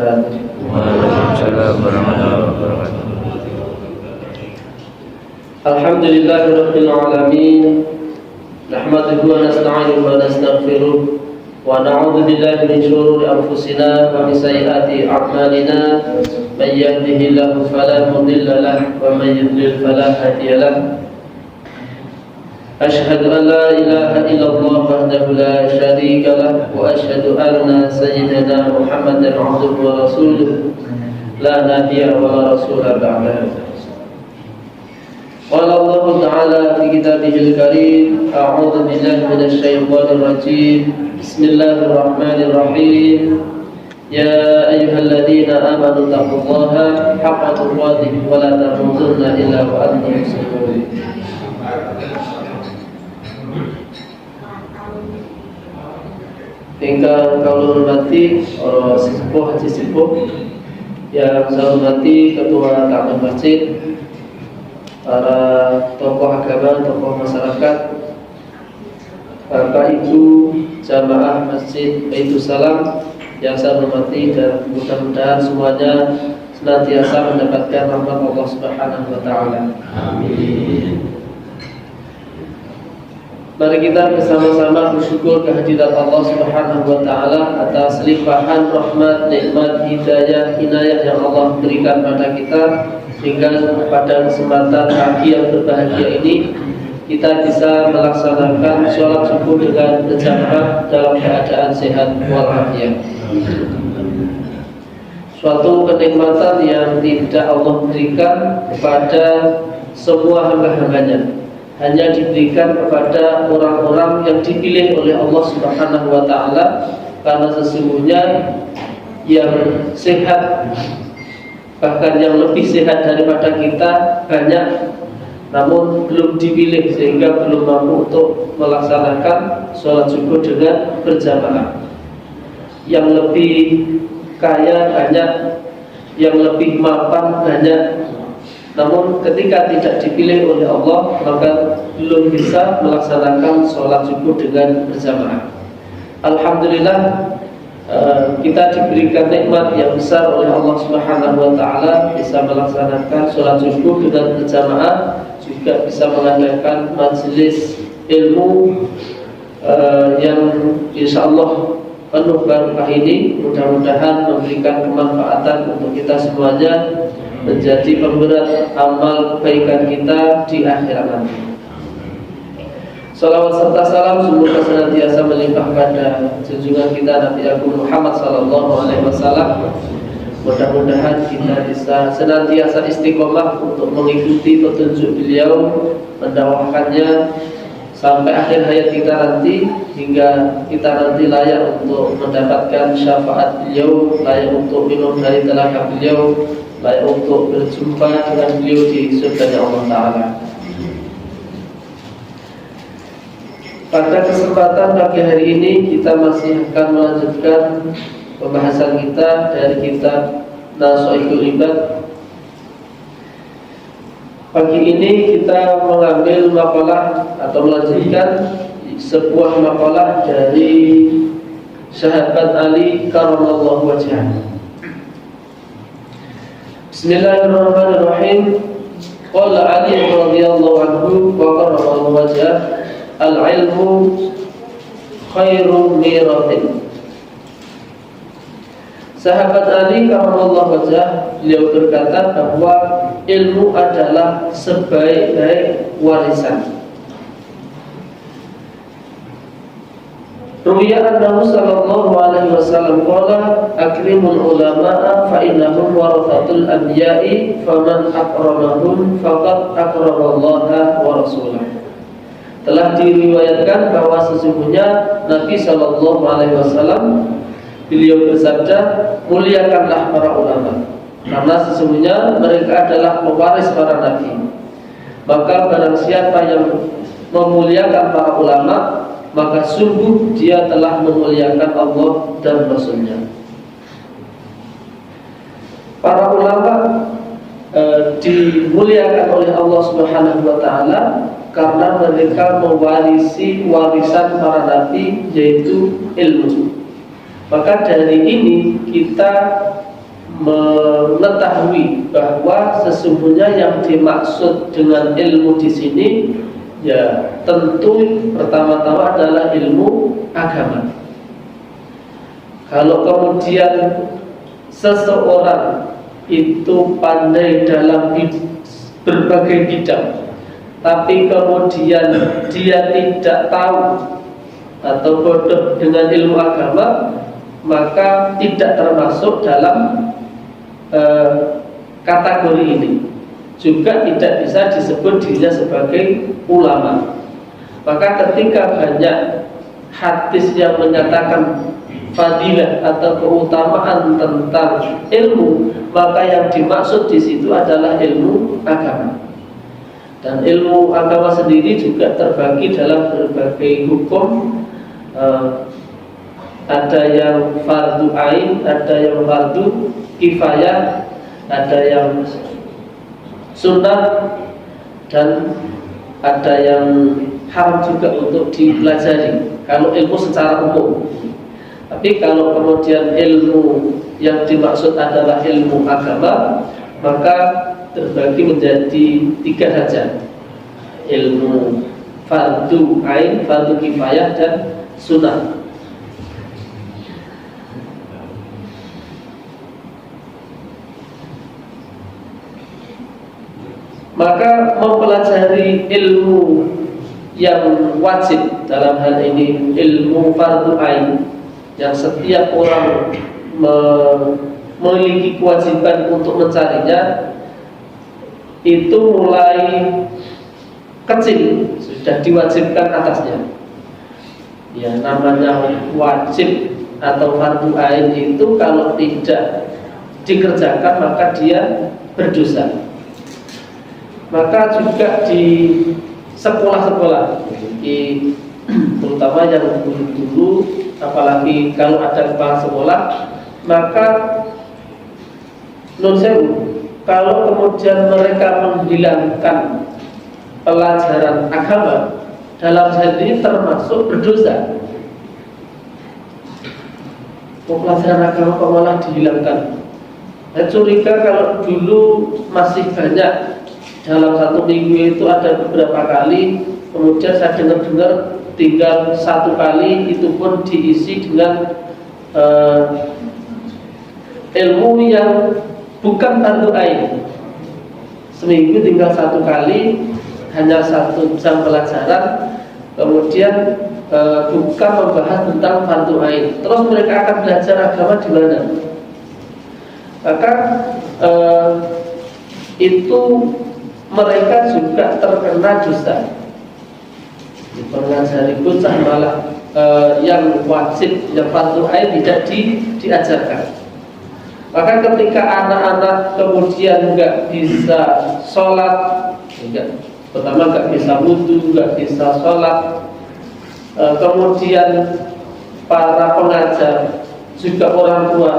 wabarakatuh. Waalaikumsalam warahmatullahi wabarakatuh. Alhamdulillahirabbil alamin. Nahmaduhu wa nasta'inuhu wa nastaghfiruh wa na'udzu billahi min shururi anfusina wa min sayyiati a'malina. May yahdihillahu fala mudilla lahu wa may yudlil fala hadiya lahu. Ashhadu an la ilaha illallah wahdahu la syarika lah wa ashhadu anna sayyidana Muhammadan 'abduhu wa rasuluh la nabiyya wa la rasula ba'dahu. Qala Allah Ta'ala fi kitabihil karim, a'udzu billahi minasy syaithanir rajim. Bismillahirrahmanirrahim. Ya ayyuhalladzina amanu taqullaha haqqa tuqatih wa la tamutunna illa wa antum muslimun. Hingga kalau hormati orang sesepuh haji sepuh yang saya hormati ketua takmir masjid, para tokoh agama, tokoh masyarakat, bapak ibu jamaah masjid Baitus Salam yang saya hormati, dan mudah-mudahan semuanya senantiasa mendapatkan rahmat Allah Subhanahu wa Ta'ala. Amin. Mari kita bersama-sama bersyukur kehadirat Allah Subhanahu wa Ta'ala atas limpahan rahmat, nikmat, hidayah, inayah yang Allah berikan pada kita, sehingga pada kesempatan pagi yang berbahagia ini kita bisa melaksanakan sholat subuh dengan berjamaah dalam keadaan sehat walafiat. Suatu kenikmatan yang tidak Allah berikan kepada semua hamba-hambanya, hanya diberikan kepada orang-orang yang dipilih oleh Allah Subhanahu wa Ta'ala, karena sesungguhnya yang sehat, bahkan yang lebih sehat daripada kita banyak, namun belum dipilih sehingga belum mampu untuk melaksanakan sholat subuh dengan berjamaah. Yang lebih kaya banyak, yang lebih mapan banyak, namun ketika tidak dipilih oleh Allah maka belum bisa melaksanakan sholat subuh dengan berjamaah. Alhamdulillah, kita diberikan nikmat yang besar oleh Allah Subhanahu wa Ta'ala, bisa melaksanakan sholat subuh dengan berjamaah, juga bisa mengadakan majelis ilmu yang insya Allah penuh barokah ini. Mudah-mudahan memberikan kemanfaatan untuk kita semuanya, menjadi pemberat amal kebaikan kita di akhirat nanti. Salawat serta salam semoga senantiasa melimpah pada junjungan kita Nabi Agung Muhammad sallallahu alaihi wasallam. Mudah-mudahan kita bisa senantiasa istiqomah untuk mengikuti petunjuk beliau, mendakwahkannya sampai akhir hayat kita nanti, hingga kita nanti layak untuk mendapatkan syafaat beliau, layak untuk minum dari telaga beliau, layak untuk berjumpa dengan beliau di surga Allah Ta'ala. Pada kesempatan pagi hari ini kita masih akan melanjutkan pembahasan kita dari kitab Nashaikhul Ibad. Pagi ini kita mengambil makalah atau melanjutkan sebuah makalah dari sahabat Ali karramallahu wajhahu. Bismillahirrahmanirrahim. Qala Ali radhiyallahu anhu wa karramallahu wajhahu, al-ilmu khairu miratin. Sahabat Ali karramallahu wajhahu, beliau berkata bahwa ilmu adalah sebaik-baik warisan. Ruwiya annahu sallallahu alaihi wasallam qala akrimul ulama'a fa innahum warathatul anbiya'i faman akramahum faqad akramallaha wa rasulahu. Telah diriwayatkan bahwa sesungguhnya Nabi sallallahu alaihi wasallam beliau bersabda, muliakanlah para ulama, karena sesungguhnya mereka adalah pewaris para nabi. Maka barang siapa yang memuliakan para ulama, maka sungguh dia telah memuliakan Allah dan Rasulnya. Para ulama dimuliakan oleh Allah Subhanahu wa Ta'ala karena mereka mewarisi warisan para nabi, yaitu ilmu. Maka dari ini kita mengetahui bahwa sesungguhnya yang dimaksud dengan ilmu di sini ya tentu pertama-tama adalah ilmu agama. Kalau kemudian seseorang itu pandai dalam berbagai bidang, tapi kemudian dia tidak tahu atau bodoh dengan ilmu agama, maka tidak termasuk dalam kategori ini. Juga tidak bisa disebut dirinya sebagai ulama. Maka ketika banyak hadis yang menyatakan fadilah atau keutamaan tentang ilmu, maka yang dimaksud di situ adalah ilmu agama. Dan ilmu agama sendiri juga terbagi dalam berbagai hukum. Ada yang fardu ain, ada yang fardu kifayah, ada yang sunnah, dan ada yang haram juga untuk dipelajari kalau ilmu secara umum. Tapi kalau kemudian ilmu yang dimaksud adalah ilmu agama, maka terbagi menjadi 3 saja: ilmu fardu ain, fardu kifayah, dan sunnah. Maka mempelajari ilmu yang wajib, dalam hal ini ilmu fardu ain, yang setiap orang memiliki kewajiban untuk mencarinya, itu mulai kecil sudah diwajibkan atasnya. Ya, namanya wajib atau fardu ain itu kalau tidak dikerjakan maka dia berdosa. Maka juga di sekolah-sekolah, terutama yang dulu, apalagi kalau ada kepala sekolah, maka non sewu, kalau kemudian mereka menghilangkan pelajaran agama, dalam hal ini termasuk berdosa. Pelajaran agama kok malah dihilangkan? Saya curiga kalau dulu masih banyak. Dalam 1 minggu itu ada beberapa kali, kemudian saya dengar tinggal 1 kali, itu pun diisi dengan ilmu yang bukan fardu ain. Seminggu tinggal 1 kali, hanya 1 jam pelajaran, kemudian bukan membahas tentang fardu ain. Terus mereka akan belajar agama di mana? Maka itu mereka juga terkena dosa. Mengajari bocah malah yang wajib, yang fardu ain tidak diajarkan. Maka ketika anak-anak kemudian nggak bisa sholat, pertama nggak bisa wudu, nggak bisa sholat, kemudian para pengajar juga orang tua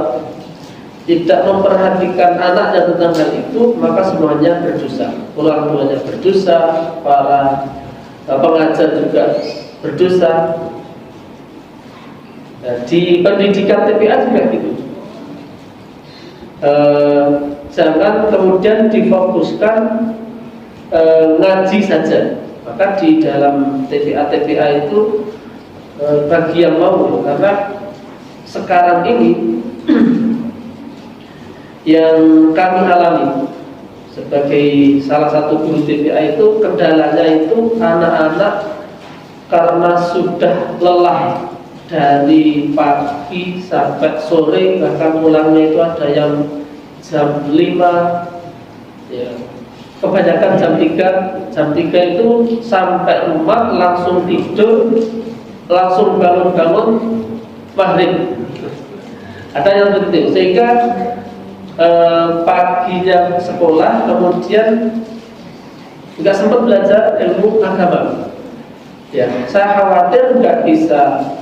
tidak memperhatikan anaknya tentang hal itu, maka semuanya berdosa. Orang tuanya berdosa, para pengajar juga berdosa. Di pendidikan TPA juga gitu. Jangan kemudian difokuskan ngaji saja. Maka di dalam TPA itu bagi yang mau, karena sekarang ini yang kami alami sebagai salah satu guru TPA itu, kendalanya itu anak-anak karena sudah lelah dari pagi sampai sore, bahkan pulangnya itu ada yang jam 5 ya, kebanyakan jam 3 itu sampai rumah langsung tidur, langsung bangun-bangun maghrib. Ada yang begitu, sehingga paginya sekolah, kemudian nggak sempat belajar ilmu agama. Ya, saya khawatir nggak bisa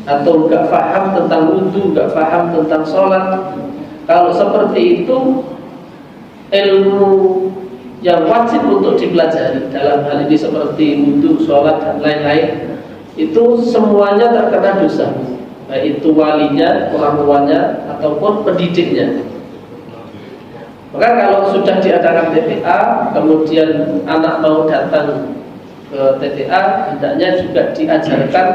atau nggak paham tentang wudu, nggak paham tentang sholat. Kalau seperti itu, ilmu yang wajib untuk dipelajari dalam hal ini seperti wudu, sholat dan lain-lain, itu semuanya terkena dosa. baik itu walinya, orang tuanya, ataupun pendidiknya. Maka kalau sudah diadakan TTA, kemudian anak mau datang ke TTA, hendaknya juga diajarkan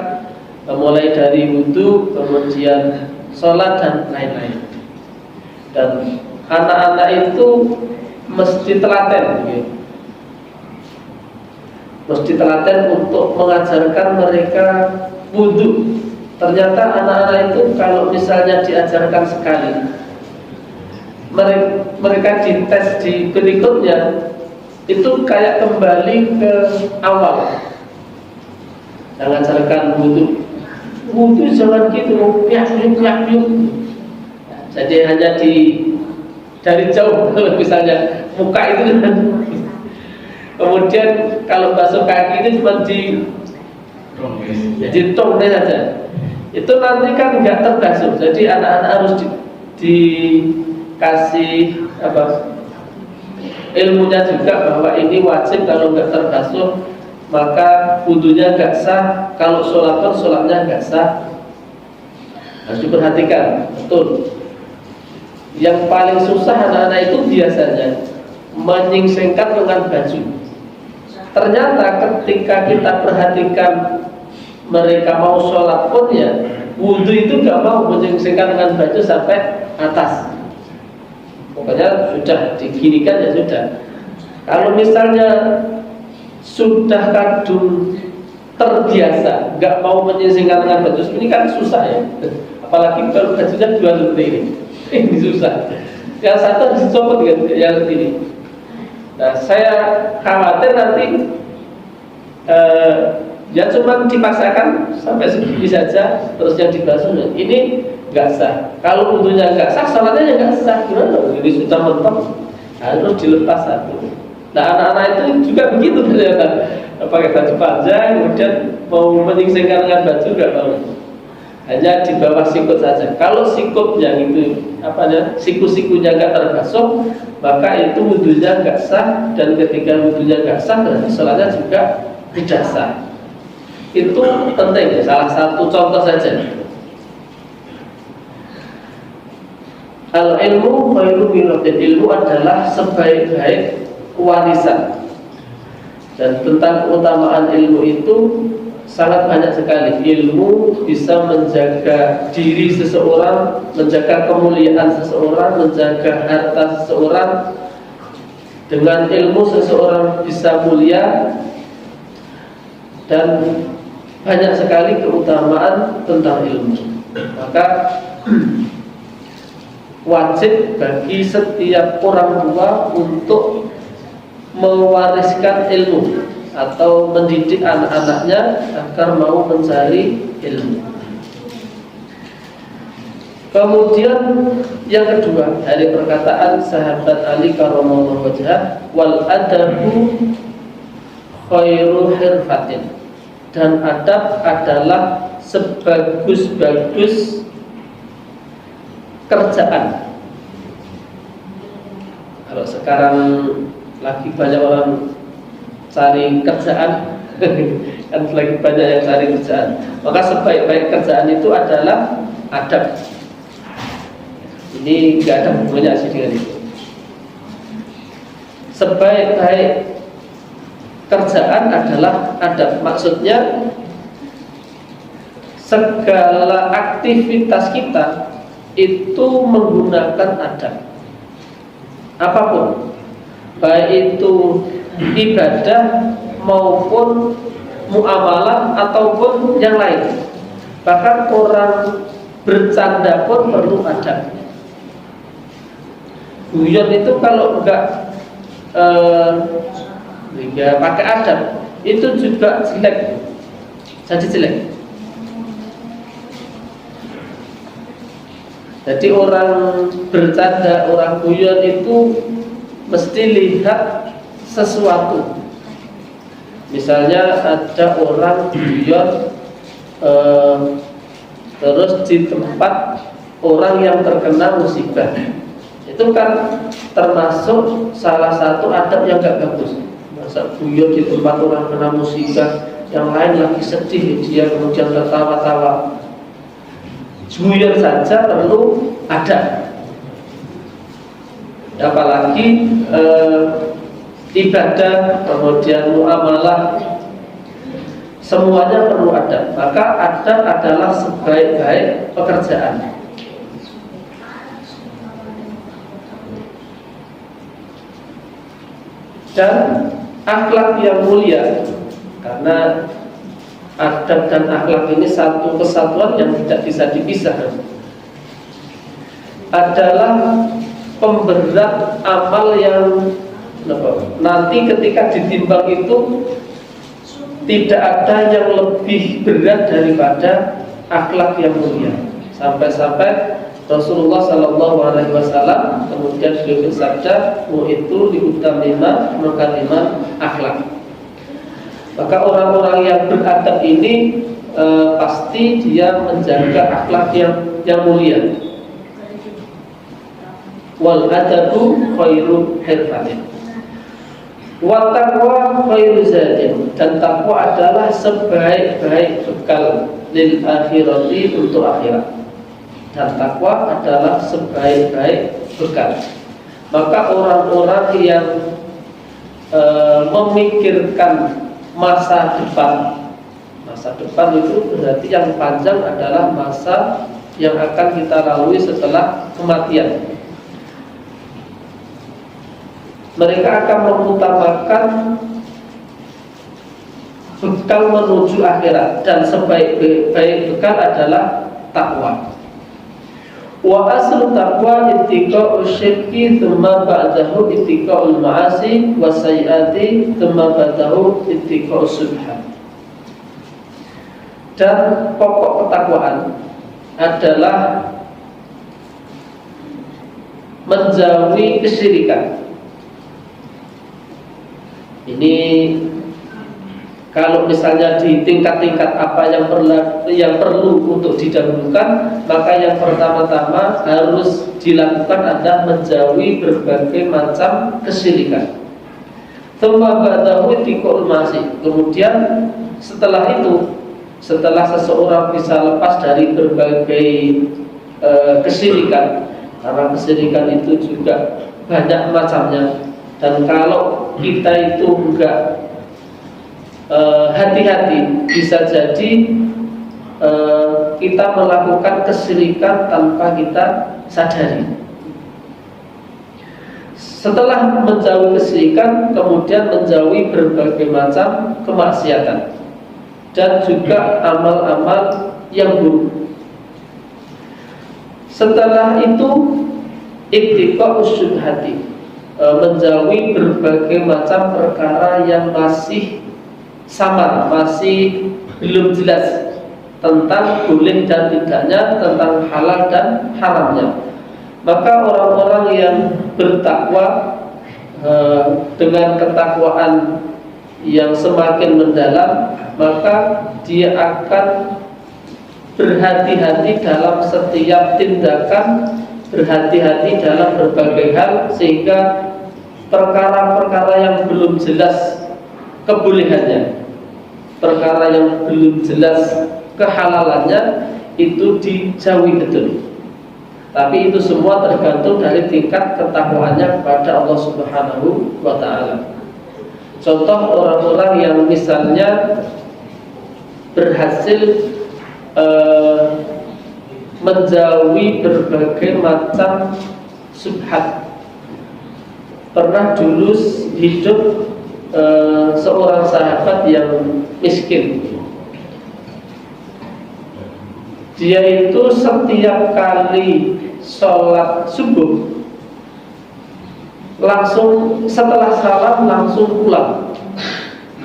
mulai dari wudhu, kemudian sholat dan lain-lain. Dan anak-anak itu mesti telaten, gitu. Mesti telaten untuk mengajarkan mereka wudhu. Ternyata anak-anak itu kalau misalnya diajarkan sekali, mereka dites di berikutnya itu kayak kembali ke awal. Jangan ajarkan wudhu jangan gitu, piak-piak. Jadi hanya dari jauh, kalau misalnya muka itu kan. Kemudian kalau basuh kaki itu cuma jadi tong saja. Itu nanti kan nggak terbasuh. Jadi anak-anak harus dikasih ilmunya juga bahwa ini wajib, kalau nggak terbasuh maka wudhunya nggak sah, kalau sholat pun sholatnya nggak sah. Harus diperhatikan betul. Yang paling susah anak-anak itu biasanya menyingsingkan dengan baju. Ternyata ketika kita perhatikan mereka mau sholat pun ya wudhu itu nggak mau menyingsingkan dengan baju sampai atas. Pokoknya sudah diginikan ya sudah. Kalau misalnya sudah kadung terbiasa nggak mau menyingsingkan dengan baju, ini kan susah ya. Apalagi kalau bajunya dua seperti ini susah. Yang satu harus dicopot dengan yang ini. Nah, saya khawatir nanti ya cuma dipaksakan sampai segini saja, terus yang dibasuh ini nggak sah. Kalau wudhunya nggak sah, sholatnya nggak sah. Gimana? Ini sudah mentok, harus dilepas satu. Nah, anak-anak itu juga begitu ternyata, pakai baju panjang, kemudian mau menyingsingkan dengan baju nggak mau. Hanya di bawah sikut saja. Kalau sikutnya itu siku-sikunya nggak terbasuh, maka itu wudhunya nggak sah, dan ketika wudhunya nggak sah, berarti sholatnya juga tidak sah. Itu penting ya, salah satu contoh saja. Al-ilmu khairu miratin, ilmu adalah sebaik-baik warisan. Dan tentang keutamaan ilmu itu sangat banyak sekali. Ilmu bisa menjaga diri seseorang, menjaga kemuliaan seseorang, menjaga harta seseorang. Dengan ilmu seseorang bisa mulia, dan banyak sekali keutamaan tentang ilmu. Maka wajib bagi setiap orang tua untuk mewariskan ilmu atau mendidik anak-anaknya agar mau mencari ilmu. Kemudian yang kedua dari perkataan sahabat Ali karramallahu wajhah, wal adabu khairu hirfatin, dan adab adalah sebagus-bagus kerjaan. Kalau sekarang lagi banyak orang cari kerjaan, kan lagi banyak yang cari kerjaan. Maka sebaik-baik kerjaan itu adalah adab. Ini nggak ada hubungannya sih dengan itu. Sebaik-baik kerjaan adalah adab. Maksudnya segala aktivitas kita itu menggunakan adab. Apapun, baik itu ibadah maupun muamalah ataupun yang lain. Bahkan orang bercanda pun perlu adab. Guyon itu kalau enggak pakai adab itu juga jelek, jadi jelek. Jadi orang bercanda, orang guyon itu mesti lihat sesuatu. Misalnya ada orang guyon terus di tempat orang yang terkena musibah, itu kan termasuk salah satu adab yang gak bagus. Masa guyon di tempat orang kena musibah, yang lain lagi sedih, dia kemudian tertawa-tawa. guyon saja perlu adab. Apalagi ibadah, kemudian muamalah, semuanya perlu adab. Maka adab adalah sebaik-baik pekerjaan. Dan akhlak yang mulia, karena adab dan akhlak ini satu kesatuan yang tidak bisa dipisahkan, adalah pemberat amal yang nanti ketika ditimbang itu tidak ada yang lebih berat daripada akhlak yang mulia. Sampai-sampai Rasulullah Sallallahu Alaihi Wasallam kemudian beliau bersabda, itu diutamina mukalimat akhlak. Maka orang-orang yang beradab ini pasti dia menjaga akhlak yang mulia. Wal adabu khairu hirfatin, wa taqwa khairu zadin, dan takwa adalah sebaik-baik bekal lil akhirati, untuk akhirat. Dan takwa adalah sebaik-baik bekal. Maka orang-orang yang memikirkan masa depan itu berarti yang panjang adalah masa yang akan kita lalui setelah kematian. Mereka akan mengutamakan bekal menuju akhirat, dan sebaik-baik bekal adalah takwa. Wa aslu taqwa ittiqa'u syirki thumma ba'dahu ittiqa'ul ma'asi wa sayyiati thumma ba'dahu ittiqa'u subhan. Dan pokok ketakwaan adalah menjauhi kesyirikan. Ini kalau misalnya di tingkat-tingkat apa yang perlu untuk didahulukan, maka yang pertama-tama harus dilakukan adalah menjauhi berbagai macam kesyirikan. Kemudian setelah itu, setelah seseorang bisa lepas dari berbagai kesyirikan, karena kesyirikan itu juga banyak macamnya, dan kalau kita itu enggak hati-hati, bisa jadi kita melakukan kesyirikan tanpa kita sadari. Setelah menjauhi kesyirikan, kemudian menjauhi berbagai macam kemaksiatan dan juga amal-amal yang buruk. Setelah itu ittiqa'us syubhati, menjauhi berbagai macam perkara yang masih samar, masih belum jelas tentang boleh dan tidaknya, tentang halal dan haramnya. Maka orang-orang yang bertakwa dengan ketakwaan yang semakin mendalam, maka dia akan berhati-hati dalam setiap tindakan, berhati-hati dalam berbagai hal, sehingga perkara-perkara yang belum jelas kebolehannya, perkara yang belum jelas kehalalannya, itu dijauhi betul. Tapi itu semua tergantung dari tingkat ketakwaannya kepada Allah Subhanahu wa ta'ala. Contoh orang-orang yang misalnya berhasil menjauhi berbagai macam syubhat. Pernah dulu hidup seorang sahabat yang miskin. Dia itu setiap kali sholat subuh langsung setelah salam langsung pulang.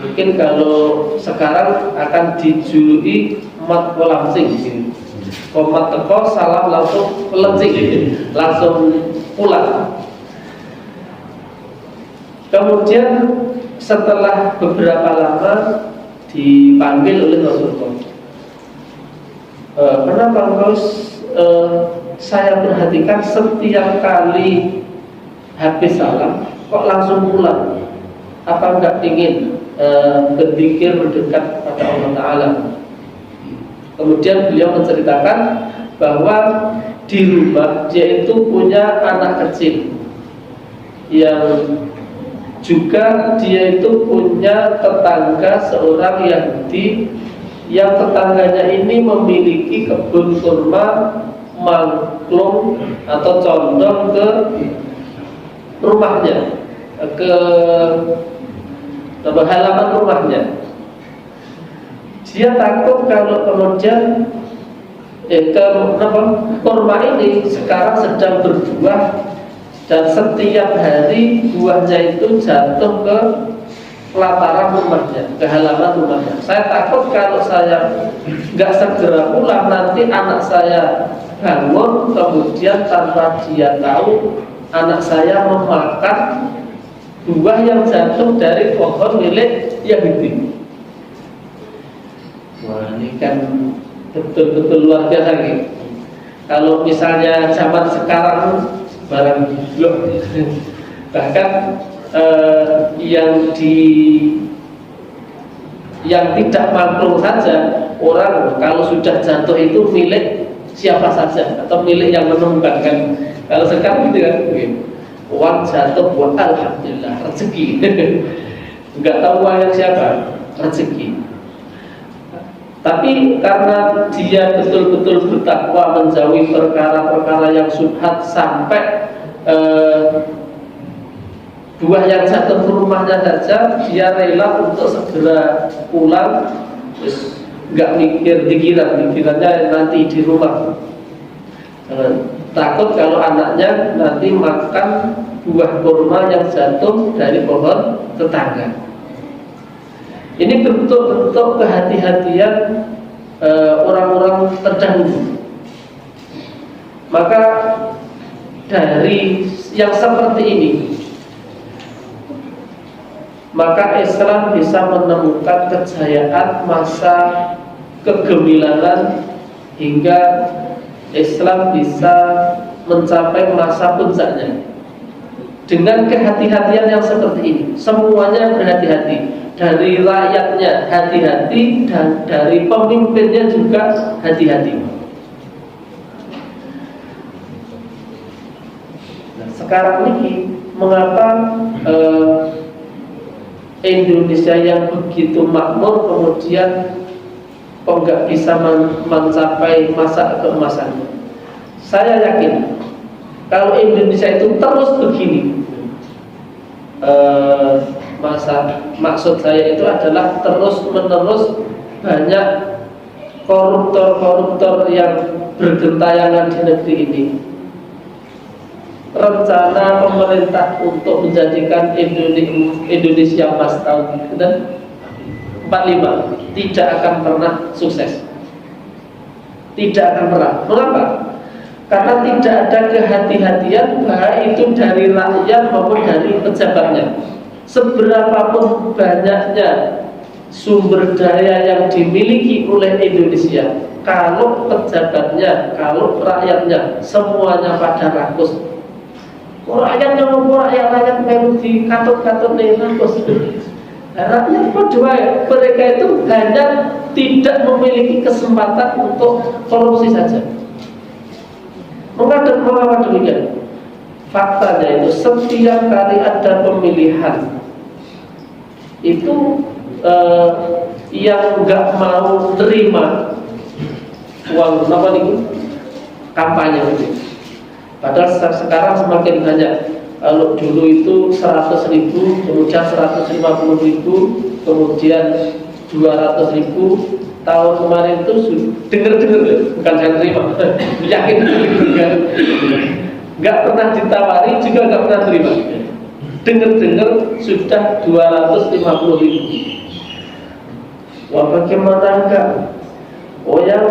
Mungkin kalau sekarang akan dijuluki mat langsing, komat teko salam langsung lencing, langsung pulang. Kemudian setelah beberapa lama dipanggil oleh Rasulullah, kenapa engkau saya perhatikan setiap kali habis salam kok langsung pulang? Apa enggak ingin berzikir mendekat pada Allah Ta'ala? Kemudian beliau menceritakan bahwa di rumah dia itu punya anak kecil yang juga dia itu punya tetangga seorang Yahudi yang tetangganya ini memiliki kebun kurma mangklung atau condong ke rumahnya, ke halaman rumahnya. Dia takut kalau kemudian kurma ini sekarang sedang berbuah dan setiap hari buahnya itu jatuh ke pelataran rumahnya, ke halaman rumahnya. Saya takut kalau saya nggak segera pulang, nanti anak saya bangun kemudian tanpa dia tahu anak saya memakan buah yang jatuh dari pohon milik Yahudi. Wah, ini kan betul-betul luar biasa gitu. Kalau misalnya zaman sekarang barang blok, bahkan yang tidak mangklung saja, orang kalau sudah jatuh itu milik siapa saja atau milik yang menemukan kan. Kalau sekarang gitu kan, uang jatuh buat alhamdulillah rezeki. Enggak tahu uangnya siapa, rezeki. Tapi karena dia betul-betul bertakwa menjauhi perkara-perkara yang syubhat sampai buah yang jatuh ke rumahnya saja dia rela untuk segera pulang, nggak mikir pikirannya nanti di rumah. Takut kalau anaknya nanti makan buah kurma yang jatuh dari pohon tetangga. Ini bentuk-bentuk kehati-hatian orang-orang terdahulu. Maka dari yang seperti ini, maka Islam bisa menemukan kejayaan masa kegemilangan hingga Islam bisa mencapai masa puncaknya dengan kehati-hatian yang seperti ini. Semuanya berhati-hati, dari rakyatnya hati-hati dan dari pemimpinnya juga hati-hati. Nah, sekarang ini mengapa Indonesia yang begitu makmur kemudian kok nggak bisa mencapai masa keemasannya? Saya yakin kalau Indonesia itu terus begini, maksud saya itu adalah terus-menerus banyak koruptor-koruptor yang bergentayangan di negeri ini. Rencana pemerintah untuk menjadikan Indonesia emas tahun 45 tidak akan pernah sukses. Tidak akan pernah. Mengapa? Karena tidak ada kehati-hatian, baik itu dari rakyat maupun dari pejabatnya. Seberapapun banyaknya sumber daya yang dimiliki oleh Indonesia, kalau pejabatnya, kalau rakyatnya semuanya pada rakus, rakyatnya maupun rakyat baru dikatut-katut nih rakus. Rakyat kedua, mereka itu hanya tidak memiliki kesempatan untuk korupsi saja. Mengapa demikian? Faktanya itu setiap kali ada pemilihan itu yang nggak mau terima uang apa nih kampanye itu. Padahal sekarang semakin banyak. Kalau dulu itu 100.000, kemudian 150.000, kemudian 200.000. Tahun kemarin itu dengar-dengar, bukan saya terima, yakin nggak pernah ditawari juga nggak pernah terima. Dengar-dengar sudah 250.000. Wah, bagaimana enggak? Oh, yang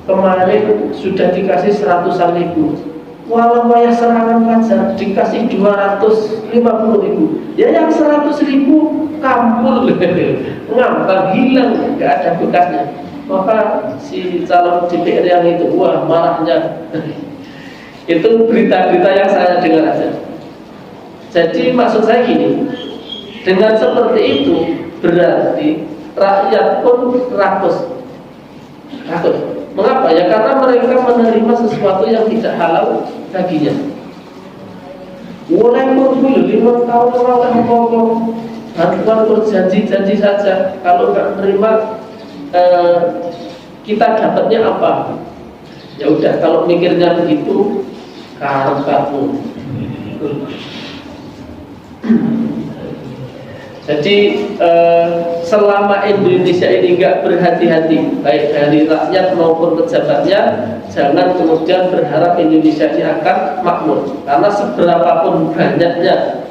kemarin sudah dikasih 100.000. Walau wayah serangan fajar dikasih 250.000. Ya yang 100.000 kampul, ngambang hilang, nggak ada bekasnya. Maka si calon DPR yang itu, wah marahnya. Itu berita-berita yang saya dengar aja. Jadi maksud saya gini, dengan seperti itu berarti rakyat pun rakus. Mengapa? Ya karena mereka menerima sesuatu yang tidak halal baginya. Mulai dulu 5 tahun oleh apa-apa, bantuan berjanji-janji saja. Kalau nggak menerima, kita dapatnya apa? Ya udah, kalau mikirnya begitu, kamu. Jadi selama Indonesia ini nggak berhati-hati, baik dari rakyat maupun pejabatnya, jangan kemudian berharap Indonesia ini akan makmur. Karena seberapapun banyaknya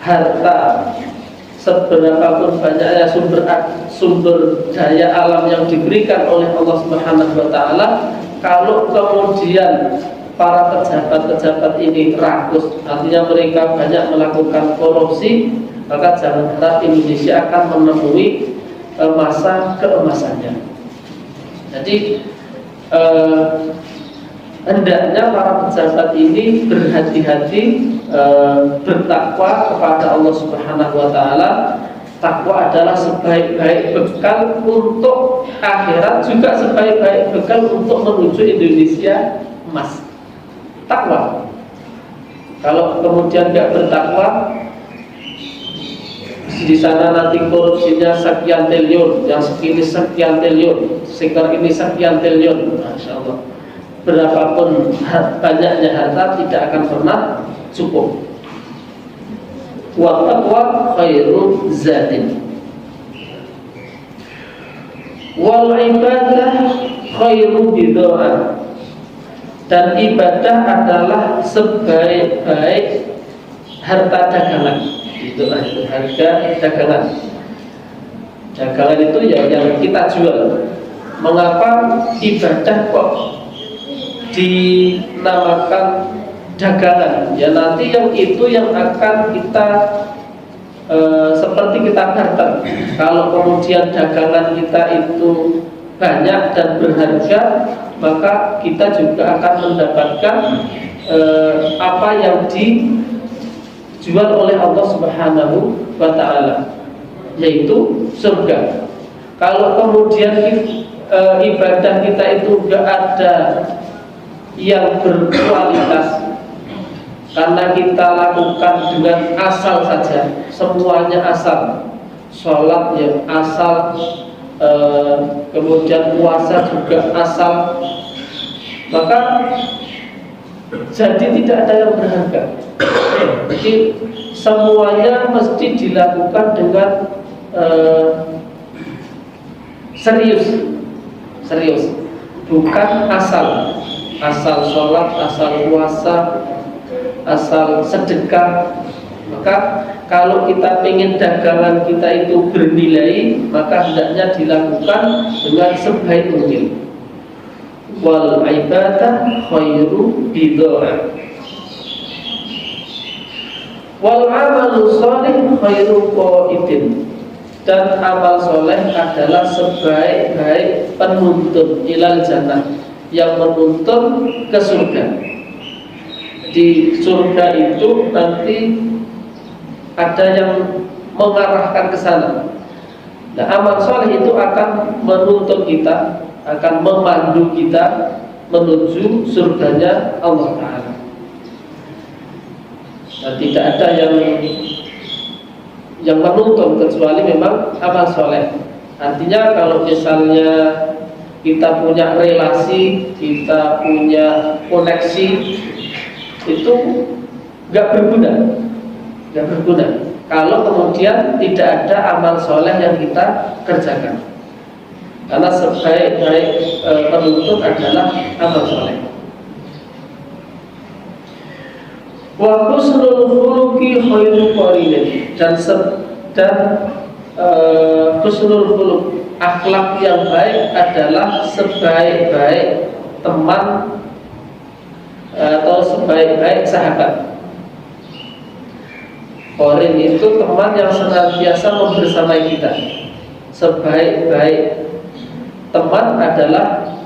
harta, seberapapun banyaknya sumber daya alam yang diberikan oleh Allah Subhanahu wa Ta'ala, kalau kemudian para pejabat-pejabat ini rakus, artinya mereka banyak melakukan korupsi, maka jangan harap Indonesia akan menemui masa keemasannya. Jadi hendaknya para pejabat ini berhati-hati, bertakwa kepada Allah Subhanahu wa Ta'ala. Takwa adalah sebaik-baik bekal untuk akhirat, juga sebaik-baik bekal untuk menuju Indonesia emas. Takwa. Kalau kemudian nggak bertakwa, di sana nanti korupsinya sekian triliun, yang segini sekian triliun, sektor ini sekian triliun, masya Allah. Berapapun banyaknya harta tidak akan pernah cukup. Wa taqwa khairu zadin, wal ibadah khairu bid'ah, dan ibadah adalah sebaik-baik harta dagangan. Itulah itu harga dagangan. Dagangan itu ya yang kita jual. Mengapa ibadah kok dinamakan dagangan? Ya nanti yang itu yang akan kita seperti kita barter. Kalau kemudian dagangan kita itu banyak dan berharga, maka kita juga akan mendapatkan apa yang dijual oleh Allah Subhanahu wa Ta'ala, yaitu surga. Kalau kemudian ibadah kita itu enggak ada yang berkualitas, karena kita lakukan dengan asal saja, semuanya asal, sholat yang asal, kemudian puasa juga asal, maka jadi tidak ada yang berharga. Jadi semuanya mesti dilakukan dengan serius, bukan asal sholat, asal puasa, asal sedekah. Maka kalau kita ingin dagangan kita itu bernilai, maka hendaknya dilakukan dengan sebaik mungkin. Wal ibadah khairu bid'ah, wal amalu sholih khairu qaidin, dan amal soleh adalah sebaik-baik penuntun ilal jannah, yang menuntun ke surga. Di surga itu nanti ada yang mengarahkan ke sana. Nah, amal soleh itu akan menuntun kita, akan memandu kita menuju surganya Allah Ta'ala. Nah, tidak ada yang menuntun kecuali memang amal soleh. Artinya kalau misalnya kita punya relasi, kita punya koneksi, itu nggak berguna kalau kemudian tidak ada amal soleh yang kita kerjakan. Karena sebaik-baik penuntut adalah amal soleh. Wa husnul khuluqi khairu qarinin, dan husnul khuluq, akhlak yang baik adalah sebaik-baik teman atau sebaik-baik sahabat. Qarin itu teman yang senantiasa membersamai kita. Sebaik-baik teman adalah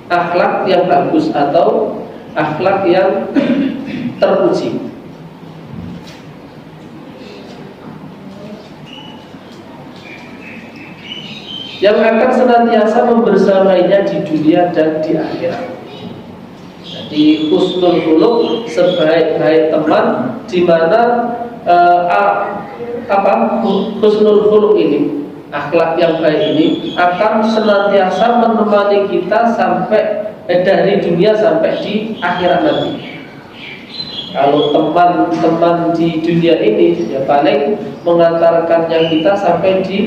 akhlak yang bagus atau akhlak yang terpuji. yang akan senantiasa membersamainya di dunia dan di akhirat. Jadi husnul khuluq, sebaik-baik teman, di mana husnul khuluq ini, akhlak yang baik ini akan senantiasa menemani kita sampai dari dunia sampai di akhirat nanti. Kalau teman-teman di dunia ini ya paling mengantarkannya kita sampai di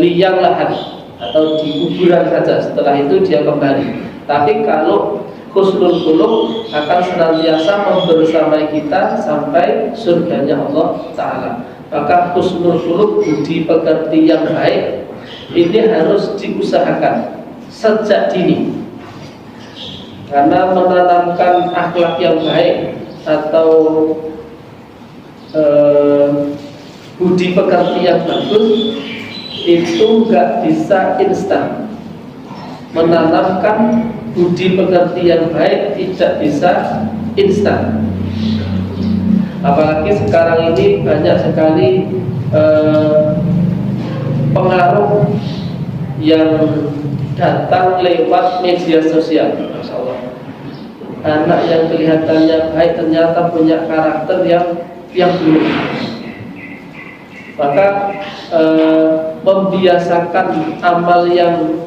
liang lahat atau di kuburan saja, setelah itu dia kembali. Tapi kalau husnul khuluq akan senantiasa membersamai kita sampai surganya Allah Ta'ala. Maka husnul khuluq, budi pekerti yang baik, ini harus diusahakan sejak dini. Karena menanamkan akhlak yang baik atau budi pekerti yang bagus itu nggak bisa instan. Menanamkan budi pekerti yang baik tidak bisa instan. Apalagi sekarang ini banyak sekali pengaruh yang datang lewat media sosial. Masya Allah, anak yang kelihatannya baik ternyata punya karakter yang buruk. Maka membiasakan amal yang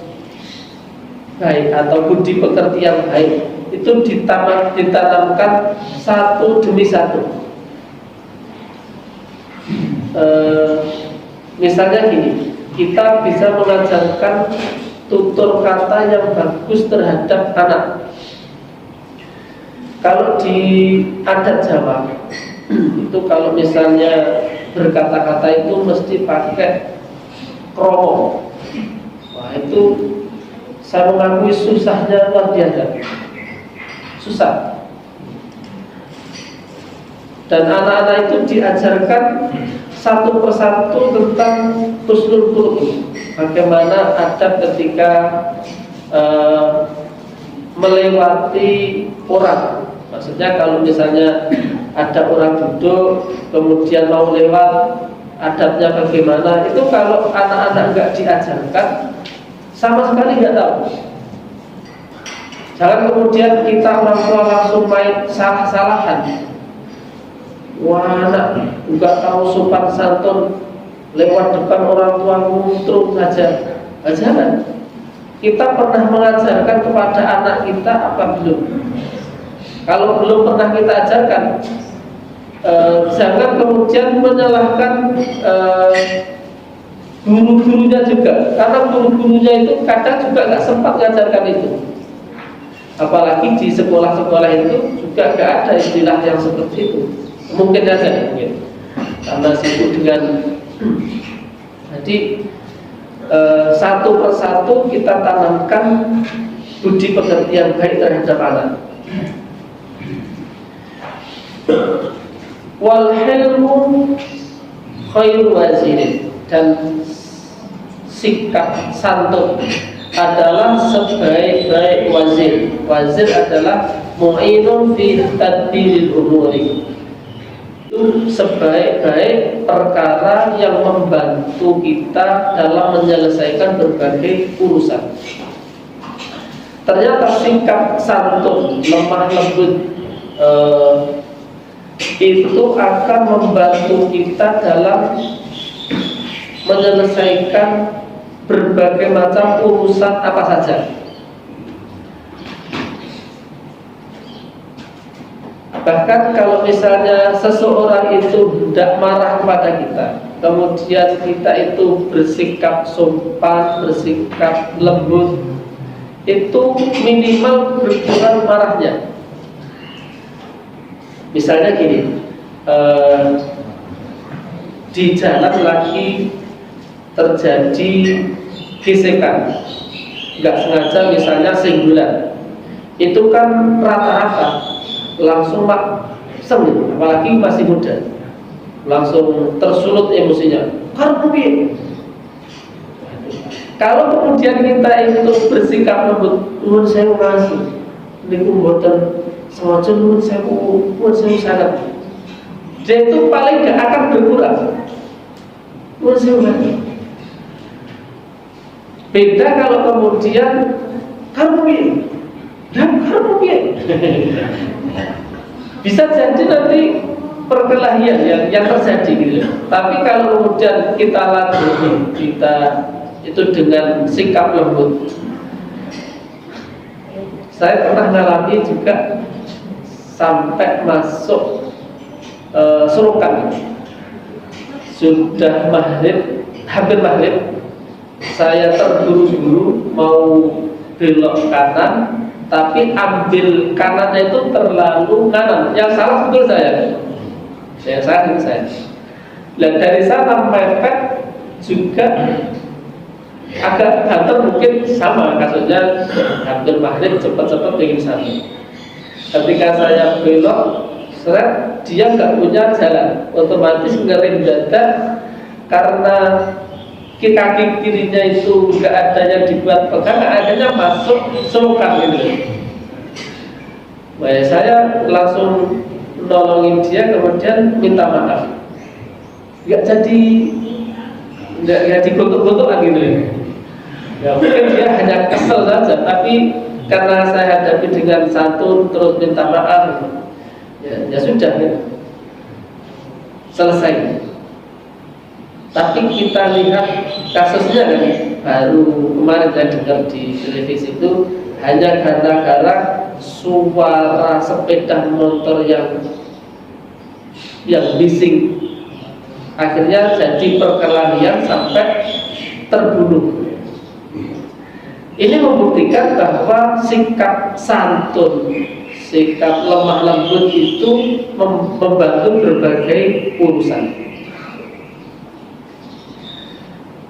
baik atau budi pekerti yang baik itu ditanamkan satu demi satu. Misalnya gini, kita bisa mengajarkan tutur kata yang bagus terhadap anak. Kalau di adat Jawa itu kalau misalnya berkata-kata itu mesti pakai kromo. Wah, itu saya mengakui susahnya luar biasa. Susah. Dan anak-anak itu diajarkan satu persatu tentang husnul khuluq. Bagaimana adab ketika melewati orang. Maksudnya kalau misalnya ada orang duduk kemudian mau lewat, adabnya bagaimana. Itu kalau anak-anak nggak diajarkan, sama sekali nggak tahu. Jangan kemudian kita orang tua langsung main salah-salahan. Wah, anak nggak tahu sopan santun, lewat depan orang tua muntruk saja. Jangan. Kita pernah mengajarkan kepada anak kita apa belum? Kalau belum pernah kita ajarkan, jangan kemudian menyalahkan guru-gurunya juga, karena guru-gurunya itu kadang juga nggak sempat mengajarkan itu. Apalagi di sekolah-sekolah itu juga nggak ada istilah yang seperti itu. Mungkin ada, mungkin karena sibuk dengan. Jadi satu persatu kita tanamkan budi pekerti yang baik terhadap anak. Wal hilmu khairu wazirin, dan sikap santun adalah sebaik-baik wazir. Wazir adalah mu'inun fi tadbiril umuri. Itu sebaik-baik perkara yang membantu kita dalam menyelesaikan berbagai urusan. Ternyata sikap santun, lemah lembut, itu akan membantu kita dalam menyelesaikan berbagai macam urusan apa saja. Bahkan kalau misalnya seseorang itu tidak marah kepada kita, kemudian kita itu bersikap sopan, bersikap lembut, itu minimal berkurang marahnya. Misalnya gini, di jalan lagi terjadi gesekan, nggak sengaja misalnya senggolan, itu kan rata-rata langsung sengit, apalagi masih muda, langsung tersulut emosinya. Kalau kemudian kita itu bersikap lembut, nuwun sewu ngasih, niku mboten sengaja, nuwun sewu sangat, dia itu paling gak akan berkurang. Nuwun sewu ngasih. Beda kalau kemudian kamu bisa jadi nanti perkelahian yang terjadi gitu. Tapi kalau kemudian kita latih, kita itu dengan sikap lembut. Saya pernah mengalami juga sampai masuk Surukan, sudah maghrib, hampir maghrib, saya terburu-buru mau belok kanan, tapi ambil kanannya itu terlalu kanan. Yang salah betul saya. Dan dari sana mepet juga agak banter, mungkin sama kasusnya hampir maghrib, cepat-cepat ingin sana. Ketika saya belok, dia nggak punya jalan, otomatis ngerem dada karena kaki kirinya itu nggak ada yang dibuat pegang, akhirnya masuk selokan gitu. Nah, saya langsung nolongin dia, kemudian minta maaf. Nggak digotok-gotokan gitu. Ya, mungkin dia hanya kesel saja, tapi karena saya hadapi dengan santun terus minta maaf, ya sudah ya. Selesai. Tapi kita lihat kasusnya kan, baru kemarin saya dengar di televisi itu, hanya gara-gara suara sepeda motor yang bising, akhirnya jadi perkelahian sampai terbunuh. Ini membuktikan bahwa sikap santun, sikap lemah lembut itu membantu berbagai urusan.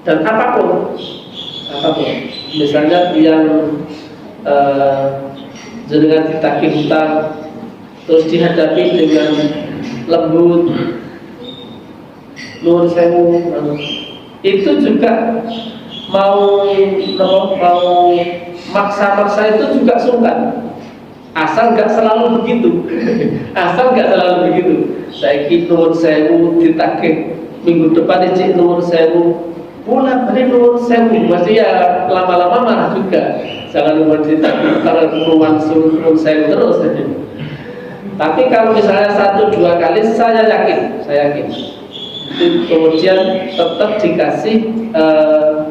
Dan apapun, misalnya yang jenengan ditagih hutang, terus dihadapi dengan lembut, nuwun sewu, itu juga mau maksa-maksa itu juga sungkan. Asal nggak selalu begitu. Saiki nuwun sewu ditagih, minggu depan ijik nuwun sewu, balik nuwun sewu, mesti ya lama-lama marah juga. Jangan nuwun ditagih kalau nuwun sewu terus. Tapi kalau misalnya 1-2 kali, saya yakin itu kemudian tetap dikasih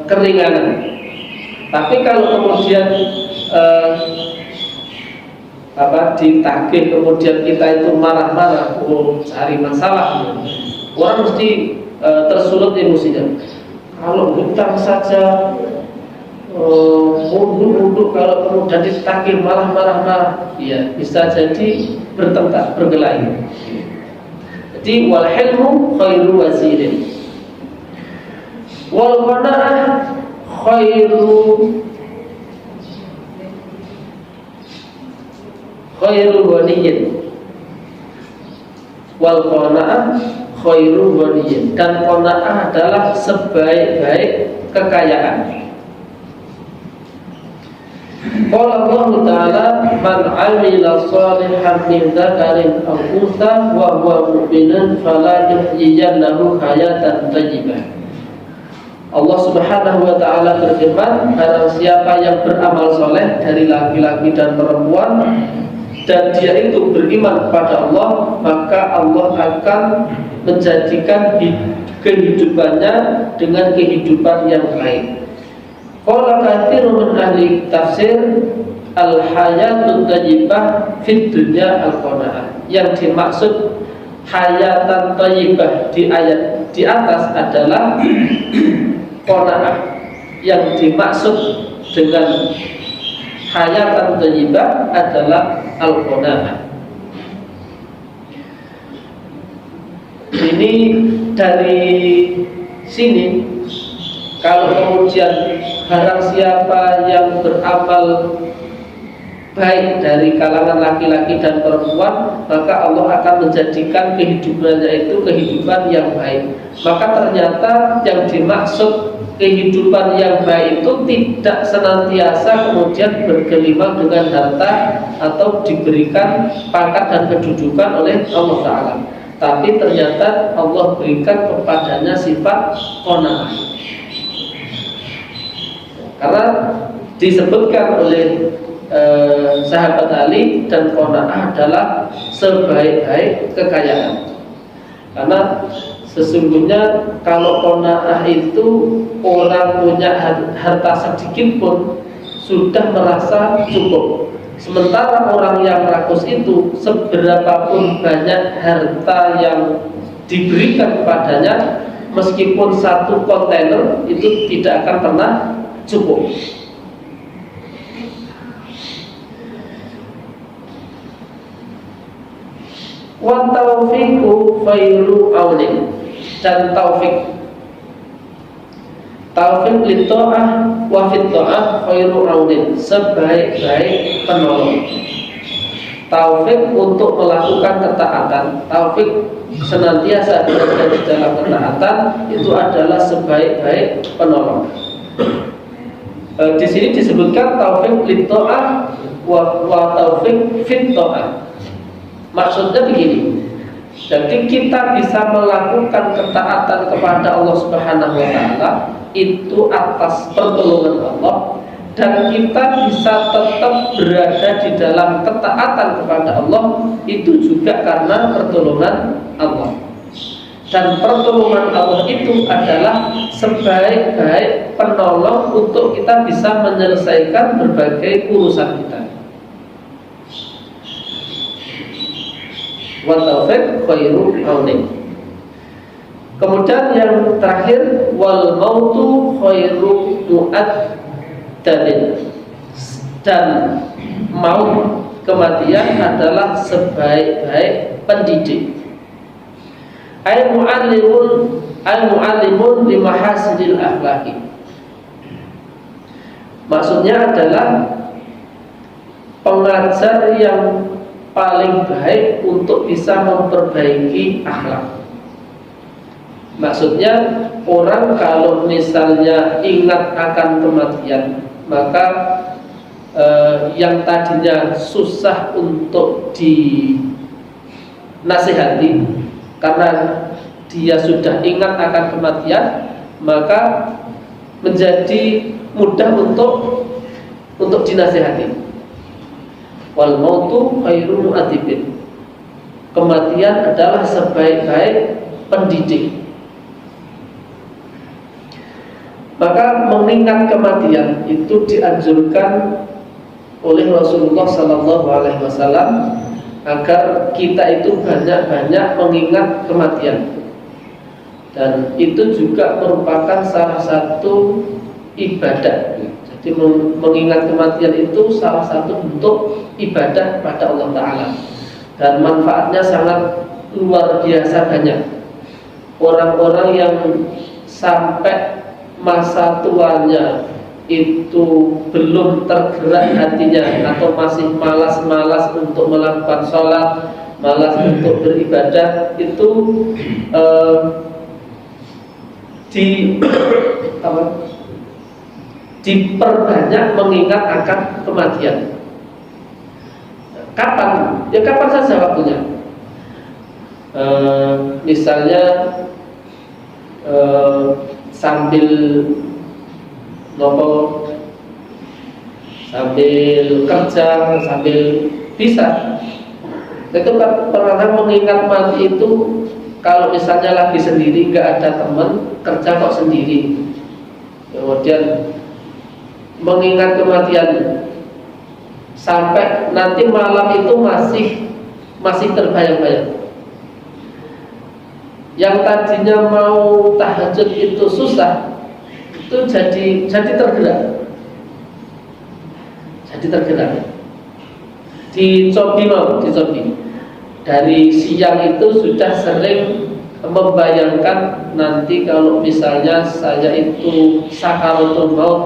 keringanan. Tapi kalau kemudian ditagih, kemudian kita itu marah-marah, cari masalah, orang mesti tersulut emosinya. Kalau hutang saja munduk-munduk, kalau kemudian ditagih marah-marah, ya bisa jadi bertengkar, berkelahi. Jadi wal hilmu khairu wazirin, wal qanaah khairu ghaniyin, wal qanaah khairu ghaniyin, dan qanaah adalah sebaik-baik kekayaan. Qala Allah Ta'ala, man 'amila shalihan min dzakarin aw untha wa huwa mu'minun fala yuhyiyannahu hayatan thayyibah. Allah Subhanahu wa Ta'ala berfirman, barang siapa yang beramal soleh dari laki-laki dan perempuan, dan dia itu beriman kepada Allah, maka Allah akan menjadikan kehidupannya dengan kehidupan yang baik. Qala katsirun min ahli tafsir, al-hayatut thayyibah fid dunya al-qanaah. Yang dimaksud hayatan thayyibah di ayat di atas adalah qanaah. Yang dimaksud dengan hayatan thayyibah adalah al-qanaah. Ini dari sini, kalau kemudian barang siapa yang beramal baik dari kalangan laki-laki dan perempuan, maka Allah akan menjadikan kehidupannya itu kehidupan yang baik. Maka ternyata yang dimaksud kehidupan yang baik itu tidak senantiasa kemudian bergelimang dengan harta atau diberikan pangkat dan kedudukan oleh Allah Ta'ala, tapi ternyata Allah berikan kepadanya sifat qanaah. Karena disebutkan oleh sahabat Ali dan qanaah adalah sebaik-baik kekayaan. Karena sesungguhnya kalau qanaah itu orang punya harta sedikit pun sudah merasa cukup. Sementara orang yang rakus itu seberapapun banyak harta yang diberikan kepadanya, meskipun satu kontainer itu tidak akan pernah cukup. Wa taufiqu khairu aunin, dan taufik li ta'ah wa fit ta'ah khairu aunin, sebaik-baik penolong. Taufik untuk melakukan ketaatan, taufik senantiasa berada di dalam ketaatan, itu adalah sebaik-baik penolong. Di sini disebutkan taufik li ta'ah wa taufik fit ta'ah. Maksudnya begini, jadi kita bisa melakukan ketaatan kepada Allah Subhanahu wa Ta'ala itu atas pertolongan Allah, dan kita bisa tetap berada di dalam ketaatan kepada Allah itu juga karena pertolongan Allah. Dan pertolongan Allah itu adalah sebaik-baik penolong untuk kita bisa menyelesaikan berbagai urusan kita. Wa taufiq khairu aunin. Kemudian yang terakhir, wal mautu khairu mu'addabin, dan maut, kematian adalah sebaik-baik pendidik. Ay mu'allimun li mahasinil akhlaqi. Maksudnya adalah pengajar yang paling baik untuk bisa memperbaiki akhlak. Maksudnya orang kalau misalnya ingat akan kematian, maka yang tadinya susah untuk dinasihati karena dia sudah ingat akan kematian, maka menjadi mudah untuk dinasihati. Wal mautu khairu mu'addibin, kematian adalah sebaik-baik pendidik. Maka mengingat kematian itu dianjurkan oleh Rasulullah SAW agar kita itu banyak-banyak mengingat kematian, dan itu juga merupakan salah satu ibadah. Jadi mengingat kematian itu salah satu bentuk ibadah pada Allah Ta'ala, dan manfaatnya sangat luar biasa banyak. Orang-orang yang sampai masa tuanya itu belum tergerak hatinya, atau masih malas-malas untuk melakukan sholat, malas untuk beribadah, itu diperbanyak mengingat akan kematian. Kapan? Ya kapan saja waktunya. Misalnya sambil kerja, sambil bisa. Itu kan pernah mengingat mati itu, kalau misalnya lagi sendiri, nggak ada teman, kerja kok sendiri, kemudian mengingat kematian sampai nanti malam itu masih terbayang-bayang. Yang tadinya mau tahajud itu susah, itu jadi tergerak. Dicobi. Dari siang itu sudah sering membayangkan nanti kalau misalnya saya itu sakaratul maut,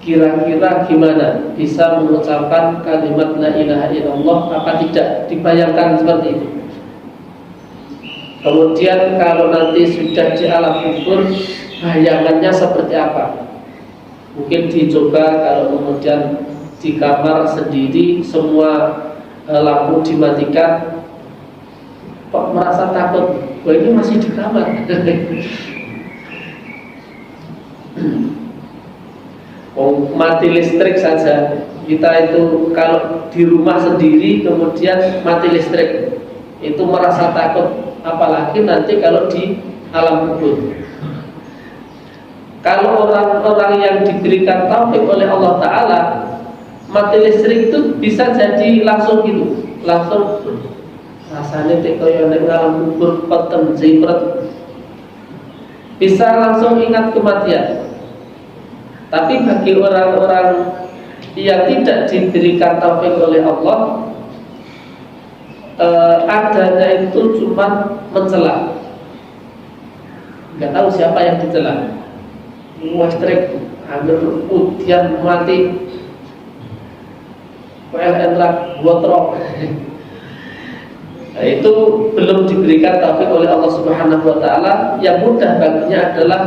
kira-kira gimana bisa mengucapkan kalimat la ilaha illallah apa tidak, dibayangkan seperti itu. Kemudian kalau nanti sudah di alam kubur, bayangannya seperti apa? Mungkin dicoba kalau kemudian di kamar sendiri, semua lampu dimatikan, kok merasa takut, wah ini masih di kamar. Mati listrik saja kita itu kalau di rumah sendiri kemudian mati listrik itu merasa takut, apalagi nanti kalau di alam kubur. Kalau orang-orang yang diberikan taufik oleh Allah Ta'ala, mati listrik itu bisa jadi langsung gitu, langsung rasanya tekoyo ning alam kubur peteng jipret, bisa langsung ingat kematian. Tapi bagi orang-orang yang tidak diberikan taufik oleh Allah, adanya itu cuma mencela. Nggak tahu siapa yang dicela. Listrik, hampir ujian mati, PLN rak botrok. Nah, itu belum diberikan taufik oleh Allah Subhanahu Wa Taala. Yang mudah baginya adalah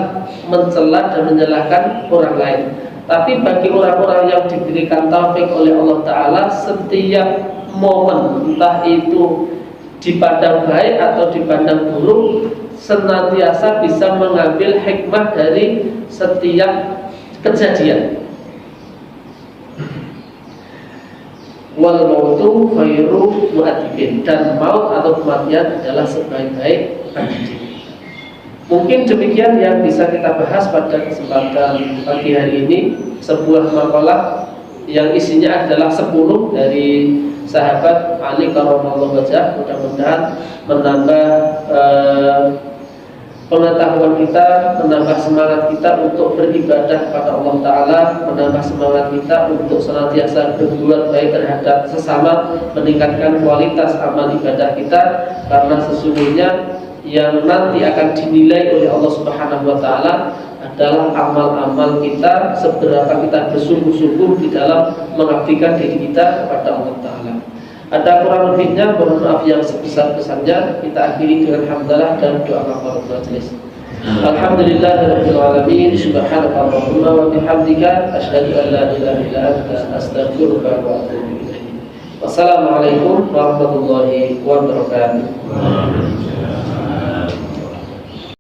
mencela dan menyalahkan orang lain. Tapi bagi orang-orang yang diberikan taufik oleh Allah Ta'ala, setiap momen, entah itu dipandang baik atau dipandang buruk, senantiasa bisa mengambil hikmah dari setiap kejadian. Wal mautu khairu mu'adibin, dan maut atau kematian adalah sebaik-baik pendidik. Mungkin demikian yang bisa kita bahas pada kesempatan pagi hari ini. Sebuah makalah yang isinya adalah 10 dari sahabat Ali karramallahu wajhah. Mudah-mudahan menambah pengetahuan kita, menambah semangat kita untuk beribadah kepada Allah Ta'ala, menambah semangat kita untuk senantiasa berbuat baik terhadap sesama, meningkatkan kualitas amal ibadah kita. Karena sesungguhnya yang nanti akan dinilai oleh Allah Subhanahu Wa Taala adalah amal-amal kita, seberapa kita bersungguh-sungguh di dalam mengabdikan diri kita kepada Allah Taala. Ada kurang lebihnya, mohon maaf yang sebesar-besarnya. Kita akhiri dengan hamdalah dan doa kafaratul majelis. Alhamdulillahirabbil alamin, subhanakallahumma wa bihamdika asyhadu an la ilaha illa anta astaghfiruka wa atubu ilaik. Wassalamualaikum warahmatullahi wabarakatuh.